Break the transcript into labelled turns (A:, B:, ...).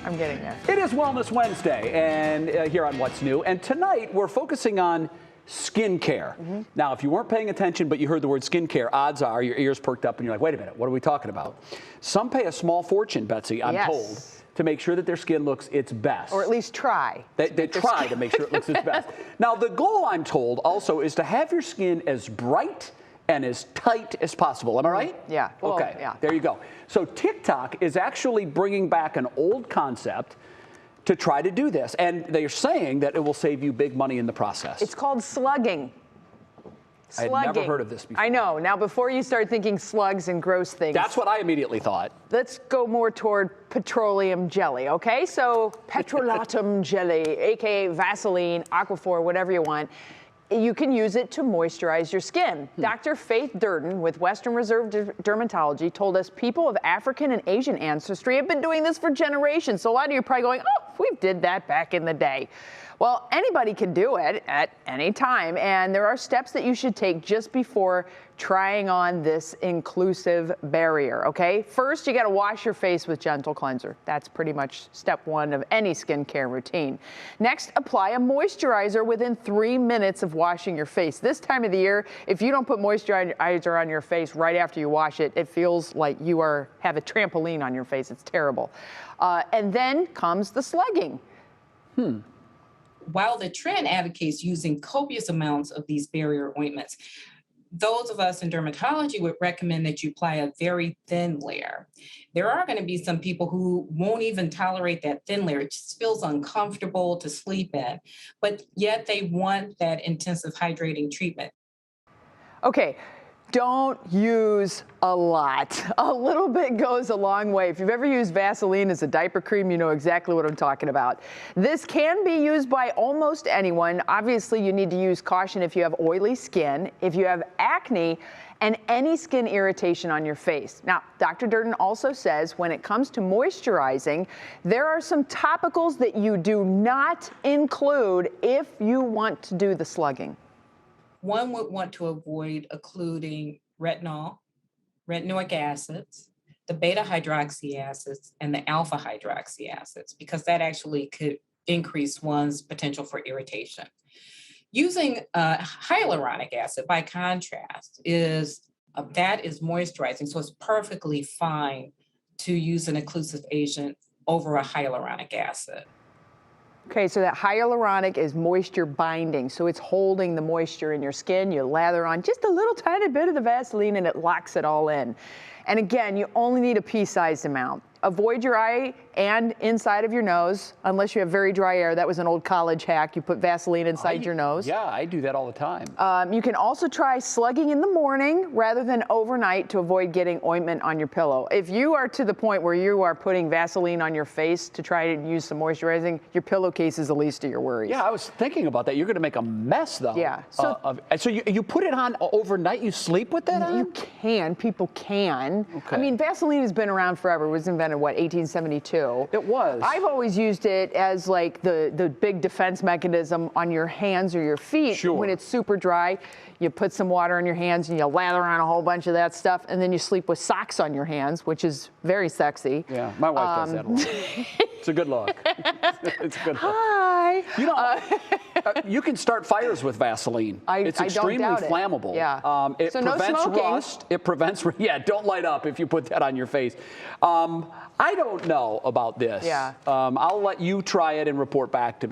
A: I'm getting there.
B: It is Wellness Wednesday, and here on What's New. And tonight we're focusing on skincare. Now, if you weren't paying attention, but you heard the word skincare, odds are your ears perked up and you're like, wait a minute, what are we talking about? Some pay a small fortune, Betsy, I'm told, to make sure that their skin looks its best.
A: Or at least try.
B: They try to make sure it looks its best. Now, the goal, I'm told, also is to have your skin as bright and as tight as possible. Am I right?
A: Yeah. Well,
B: okay.
A: Yeah.
B: There you go. So TikTok is actually bringing back an old concept to try to do this. And they're saying that it will save you big money in the process.
A: It's called slugging.
B: I had never heard of this before.
A: I know. Now, before you start thinking slugs and gross things.
B: That's what I immediately thought.
A: Let's go more toward petroleum jelly, okay? So petrolatum jelly, aka Vaseline, Aquaphor, whatever you want. You can use it to moisturize your skin. Dr. Faith Durden with Western Reserve Dermatology told us people of African and Asian ancestry have been doing this for generations. So a lot of you are probably going, oh, we did that back in the day. Well, anybody can do it at any time, and there are steps that you should take just before trying on this inclusive barrier, okay? First, you gotta wash your face with gentle cleanser. That's pretty much step one of any skincare routine. Next, apply a moisturizer within 3 minutes of washing your face. This time of the year, if you don't put moisturizer on your face right after you wash it, it feels like you have a trampoline on your face. It's terrible. And then comes the slugging.
C: While the trend advocates using copious amounts of these barrier ointments, those of us in dermatology would recommend that you apply a very thin layer. There are going to be some people who won't even tolerate that thin layer. It just feels uncomfortable to sleep in, but yet they want that intensive hydrating treatment.
A: Okay. Don't use a lot. A little bit goes a long way. If you've ever used Vaseline as a diaper cream, you know exactly what I'm talking about. This can be used by almost anyone. Obviously, you need to use caution if you have oily skin, if you have acne, and any skin irritation on your face. Now, Dr. Durden also says when it comes to moisturizing, there are some topicals that you do not include if you want to do the slugging.
C: One would want to avoid occluding retinol, retinoic acids, the beta hydroxy acids, and the alpha hydroxy acids, because that actually could increase one's potential for irritation. Using hyaluronic acid, by contrast, is moisturizing, so it's perfectly fine to use an occlusive agent over a hyaluronic acid.
A: Okay, so that hyaluronic is moisture binding, so it's holding the moisture in your skin. You lather on just a little tiny bit of the Vaseline and it locks it all in. And again, you only need a pea-sized amount. Avoid your eye and inside of your nose, unless you have very dry air. That was an old college hack. You put Vaseline inside your nose.
B: Yeah, I do that all the time.
A: You can also try slugging in the morning rather than overnight to avoid getting ointment on your pillow. If you are to the point where you are putting Vaseline on your face to try to use some moisturizing, your pillowcase is the least of your worries.
B: Yeah, I was thinking about that. You're going to make a mess, though.
A: Yeah.
B: So you put it on overnight? You sleep with that on?
A: You can. People can.
B: Okay.
A: I mean, Vaseline has been around forever. It was invented, what, 1872?
B: It was.
A: I've always used it as like the big defense mechanism on your hands or your feet.
B: Sure.
A: When it's super dry, you put some water on your hands and you lather on a whole bunch of that stuff, and then you sleep with socks on your hands, which is very sexy.
B: Yeah, my wife does that a lot. It's a good look. It's a good look.
A: Hi.
B: You know, you can start fires with Vaseline. It's extremely flammable.
A: Yeah.
B: It
A: so no
B: prevents
A: smoking.
B: rust. It prevents, don't light up if you put that on your face. I don't know about this.
A: Yeah.
B: I'll let you try it and report back to me.